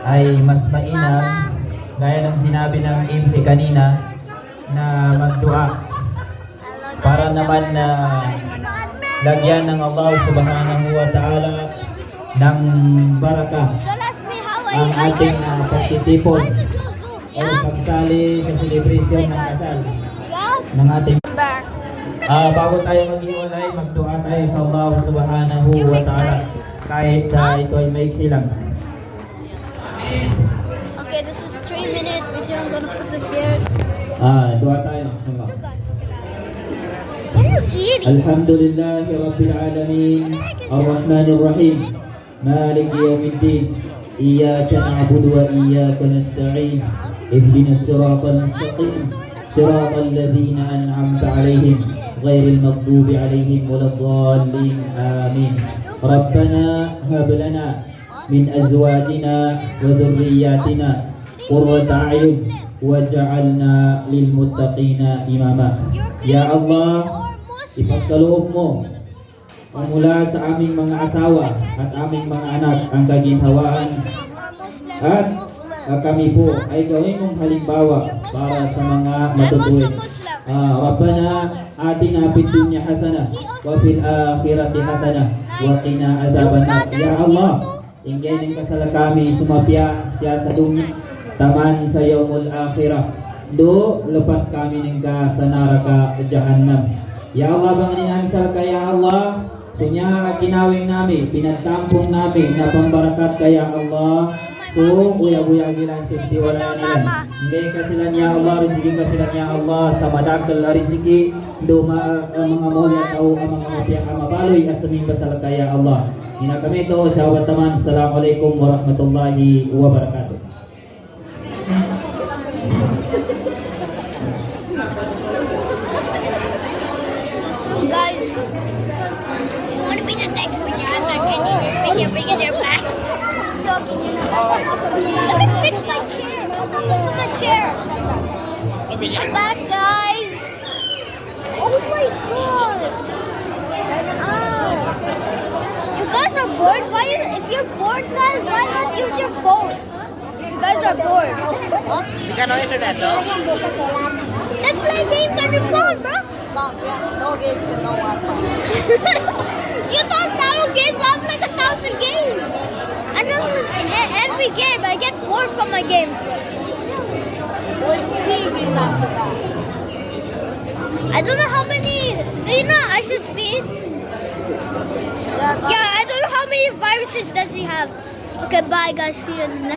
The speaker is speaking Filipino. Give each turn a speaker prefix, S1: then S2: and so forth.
S1: ay mas mainam, gaya ng sinabi ng MC kanina, na magdua para naman na lagyan ng Allah subhanahu wa ta'ala ng baraka ang ating pagtitipon o pagsali sa celebration ng kasal ng ating bago tayo mag-iwalay, magdua tayo sa Allah subhanahu wa ta'ala kahit ito ay maiksi lang.
S2: Okay, this is 3-minute video. I'm gonna put this here.
S1: Dua tayo. Sama.
S2: What are you eating?
S1: Alhamdulillahi Rabbil Alamin Ar-Rahmanir Rahim Maliki Yawmiddin Iyyaka na'budu wa iyyaka nasta'in Ihdinas siratal mustaqim Siratal ladzina an'amta 'alaihim ghairil maghdubi 'alaihim waladdallin. Amin. Rabbana hab lana min azwajina wa dhurriyyatina qurrata a'yun waj'alna lil muttaqina imama. Ya Allah, ipagkaloob mo mula sa aming mga asawa at aming mga anak ang kaginhawaan at kami po ay gawin mong halimbawa para sa mga matutuwid. Rabbana atina fid dunya hasanah wa fil akhirati hasanah wa qina adzabannar. Ya Allah, ingganin ka sa kami sumapya siya sa dunya taman sa yaumul akhirah. Do lepas kami ng ka sa naraka jahannam. Ya Allah, bangin namin sa kaya Allah, sunya kinawing namin, pinagtampong namin na pambarakat kaya Allah. So, buya-buya gilan safety wala nilan. Hindi ka sila niya Allah, riziki ka sila niya Allah, sa madakal na riziki, do mga muli at ang mga mapiyang mabaloy, asamin basal kaya Allah. Hina kami ito, sahabat taman, assalamualaikum warahmatullahi wabarakatuh.
S2: Guys, you want to be the next video? I'm not getting this video because you're back. Let me fix my chair. Look at my chair. I'm back, guys. Oh my god. You guys are bored? If you're bored, guys, why not use your phone? If you guys are bored. Huh?
S3: You got no internet, though?
S2: Then play games on your phone, bro.
S3: No games with no Wi-Fi.
S2: You don't download games. I have like 1,000 games. I know every game. I get bored from my games. I don't know how many. Do you know Asher Speed? Yeah, I don't know how many viruses does he have. Okay, bye guys. See you in the next.